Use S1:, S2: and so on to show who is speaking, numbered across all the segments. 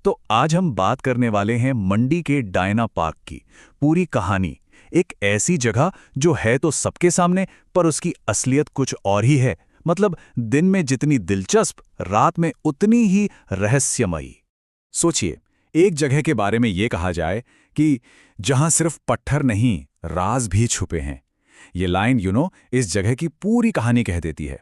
S1: तो आज हम बात करने वाले हैं मंडी के डायना पार्क की पूरी कहानी। एक ऐसी जगह जो है तो सबके सामने, पर उसकी असलियत कुछ और ही है। मतलब दिन में जितनी दिलचस्प, रात में उतनी ही रहस्यमयी। सोचिए, एक जगह के बारे में ये कहा जाए कि जहां सिर्फ पत्थर नहीं, राज भी छुपे हैं। ये लाइन इस जगह की पूरी कहानी कह देती है।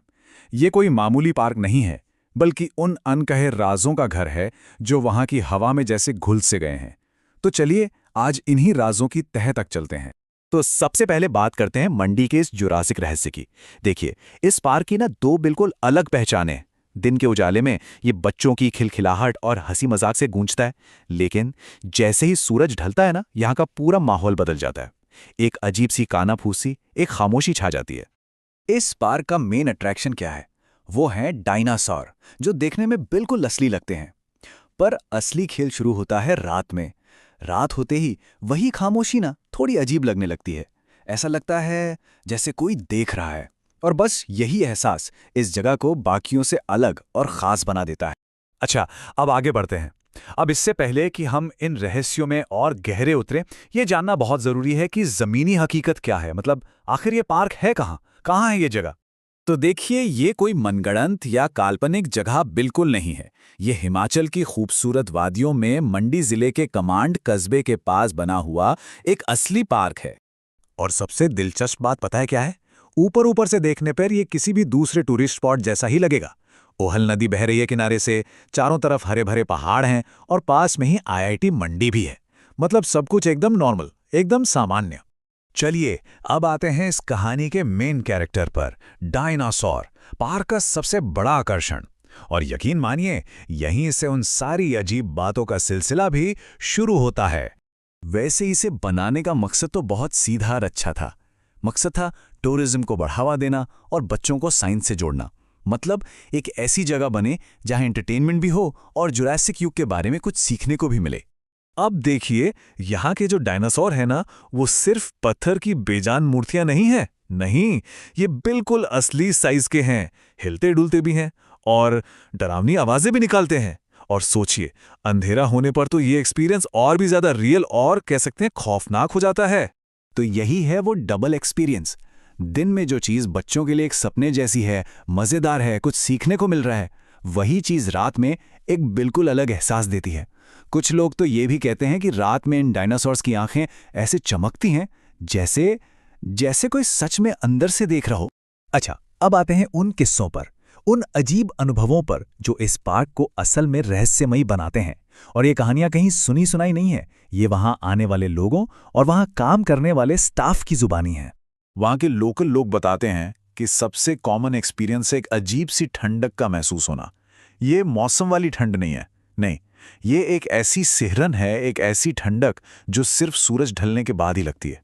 S1: ये कोई मामूली पार्क नहीं है, बल्कि उन अनकहे राजों का घर है जो वहां की हवा में जैसे घुल से गए हैं। तो चलिए आज इन्हीं राजों की तह तक चलते हैं। तो सबसे पहले बात करते हैं मंडी के इस जुरासिक रहस्य की। देखिए, इस पार्क की ना दो बिल्कुल अलग पहचानें। दिन के उजाले में ये बच्चों की खिलखिलाहट और हंसी मजाक से गूंजता है, लेकिन जैसे ही सूरज ढलता है ना, यहाँ का पूरा माहौल बदल जाता है। एक अजीब सी कानाफूसी, एक खामोशी छा जाती है। इस पार्क का मेन अट्रैक्शन क्या है? वो हैं डायनासोर, जो देखने में बिल्कुल असली लगते हैं। पर असली खेल शुरू होता है रात में। रात होते ही वही खामोशी ना थोड़ी अजीब लगने लगती है। ऐसा लगता है जैसे कोई देख रहा है। और बस यही एहसास इस जगह को बाकियों से अलग और खास बना देता है। अच्छा, अब आगे बढ़ते हैं। अब इससे पहले कि हम इन रहस्यों में और गहरे उतरें, ये जानना बहुत जरूरी है कि जमीनी हकीकत क्या है। मतलब आखिर ये पार्क है कहाँ? कहाँ है ये जगह? तो देखिए, ये कोई मनगढ़ंत या काल्पनिक जगह बिल्कुल नहीं है। ये हिमाचल की खूबसूरत वादियों में मंडी जिले के कमांड कस्बे के पास बना हुआ एक असली पार्क है। और सबसे दिलचस्प बात पता है क्या है? ऊपर ऊपर से देखने पर ये किसी भी दूसरे टूरिस्ट स्पॉट जैसा ही लगेगा। ओहल नदी बह रही है किनारे से, चारों तरफ हरे भरे पहाड़ हैं और पास में ही आईआईटी मंडी भी है। मतलब सब कुछ एकदम नॉर्मल, एकदम सामान्य। चलिए अब आते हैं इस कहानी के मेन कैरेक्टर पर, डायनासोर, पार्क का सबसे बड़ा आकर्षण। और यकीन मानिए, यहीं से उन सारी अजीब बातों का सिलसिला भी शुरू होता है। वैसे इसे बनाने का मकसद तो बहुत सीधा और अच्छा था। मकसद था टूरिज्म को बढ़ावा देना और बच्चों को साइंस से जोड़ना। मतलब एक ऐसी जगह बने जहां एंटरटेनमेंट भी हो और जुरासिक युग के बारे में कुछ सीखने को भी मिले। अब देखिए, यहाँ के जो डायनासोर है ना, वो सिर्फ पत्थर की बेजान मूर्तियां नहीं है। नहीं, ये बिल्कुल असली साइज के हैं, हिलते डुलते भी हैं और डरावनी आवाजें भी निकालते हैं। और सोचिए, अंधेरा होने पर तो ये एक्सपीरियंस और भी ज्यादा रियल और कह सकते हैं खौफनाक हो जाता है। तो यही है वो डबल एक्सपीरियंस। दिन में जो चीज बच्चों के लिए एक सपने जैसी है, मजेदार है, कुछ सीखने को मिल रहा है, वही चीज रात में एक बिल्कुल अलग एहसास देती है। कुछ लोग तो ये भी कहते हैं कि रात में इन डायनासोर्स की आंखें ऐसे चमकती हैं जैसे जैसे कोई सच में अंदर से देख रहा हो। अच्छा, अब आते हैं उन किस्सों पर, उन अजीब अनुभवों पर जो इस पार्क को असल में रहस्यमयी बनाते हैं। और ये कहानियां कहीं सुनी सुनाई नहीं है, ये वहां आने वाले लोगों और वहां काम करने वाले स्टाफ की जुबानी है। वहां के लोकल लोग बताते हैं कि सबसे कॉमन एक्सपीरियंस है एक अजीब सी ठंडक का महसूस होना। ये मौसम वाली ठंड नहीं है, नहीं, ये एक ऐसी सिहरन है, एक ऐसी ठंडक जो सिर्फ सूरज ढलने के बाद ही लगती है,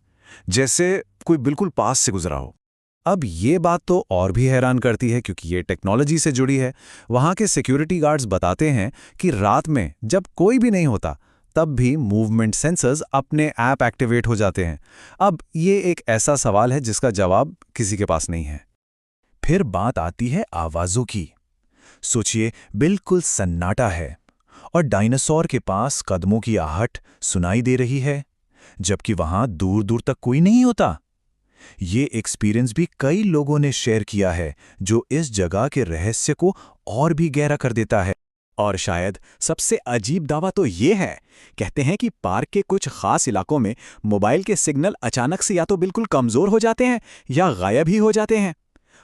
S1: जैसे कोई बिल्कुल पास से गुजरा हो। अब ये बात तो और भी हैरान करती है क्योंकि ये टेक्नोलॉजी से जुड़ी है। वहाँ के सिक्योरिटी गार्ड्स बताते हैं कि रात में जब कोई भी नहीं होता, तब भी मूवमेंट सेंसर्स अपने ऐप एक्टिवेट हो जाते हैं। अब ये एक ऐसा सवाल है जिसका जवाब किसी के पास नहीं है। फिर बात आती है आवाज़ों की। सोचिए, बिल्कुल सन्नाटा है और डायनासोर के पास कदमों की आहट सुनाई दे रही है, जबकि वहां दूर दूर तक कोई नहीं होता। ये एक्सपीरियंस भी कई लोगों ने शेयर किया है, जो इस जगह के रहस्य को और भी गहरा कर देता है। और शायद सबसे अजीब दावा तो ये है, कहते हैं कि पार्क के कुछ खास इलाकों में मोबाइल के सिग्नल अचानक से या तो बिल्कुल कमजोर हो जाते हैं या गायब ही हो जाते हैं।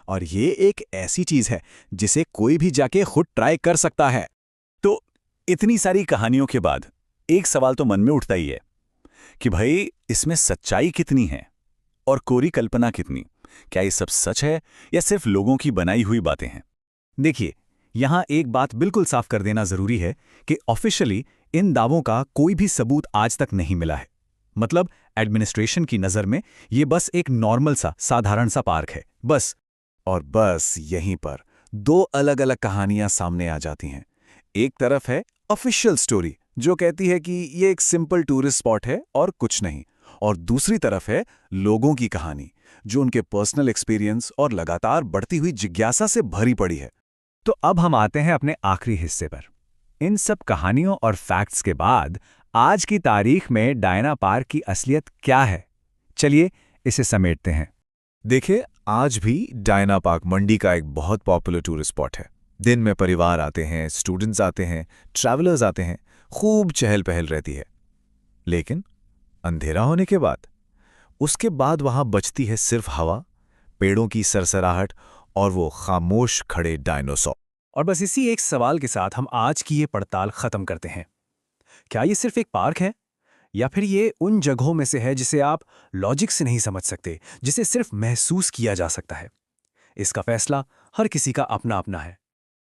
S1: और ये एक ऐसी चीज है जिसे कोई भी जाके खुद ट्राई कर सकता है। तो इतनी सारी कहानियों के बाद एक सवाल तो मन में उठता ही है कि भाई, इसमें सच्चाई कितनी है और कोरी कल्पना कितनी? क्या ये सब सच है या सिर्फ लोगों की बनाई हुई बातें हैं? देखिए, यहां एक बात बिल्कुल साफ कर देना जरूरी है कि ऑफिशियली इन दावों का कोई भी सबूत आज तक नहीं मिला है। मतलब एडमिनिस्ट्रेशन की नजर में ये बस एक नॉर्मल सा साधारण सा पार्क है, बस। और बस यहीं पर दो अलग अलग कहानियां सामने आ जाती हैं। एक तरफ है ऑफिशियल स्टोरी जो कहती है कि ये एक सिंपल टूरिस्ट स्पॉट है और कुछ नहीं, और दूसरी तरफ है लोगों की कहानी जो उनके पर्सनल एक्सपीरियंस और लगातार बढ़ती हुई जिज्ञासा से भरी पड़ी है। तो अब हम आते हैं अपने आखिरी हिस्से पर,
S2: इन सब कहानियों और फैक्ट्स के बाद आज की तारीख में डायना पार्क की असलियत क्या है? चलिए इसे समेटते हैं।
S3: देखिए, आज भी डायना पार्क मंडी का एक बहुत पॉपुलर टूरिस्ट स्पॉट है। दिन में परिवार आते हैं, स्टूडेंट्स आते हैं, ट्रैवलर्स आते हैं, खूब चहल पहल रहती है। लेकिन अंधेरा होने के बाद, उसके बाद वहां बचती है सिर्फ हवा, पेड़ों की सरसराहट और वो खामोश खड़े डायनासोर।
S4: और बस इसी एक सवाल के साथ हम आज की ये पड़ताल खत्म करते हैं। क्या ये सिर्फ एक पार्क है, या फिर ये उन जगहों में से है जिसे आप लॉजिक से नहीं समझ सकते, जिसे सिर्फ महसूस किया जा सकता है? इसका फैसला हर किसी का अपना अपना है।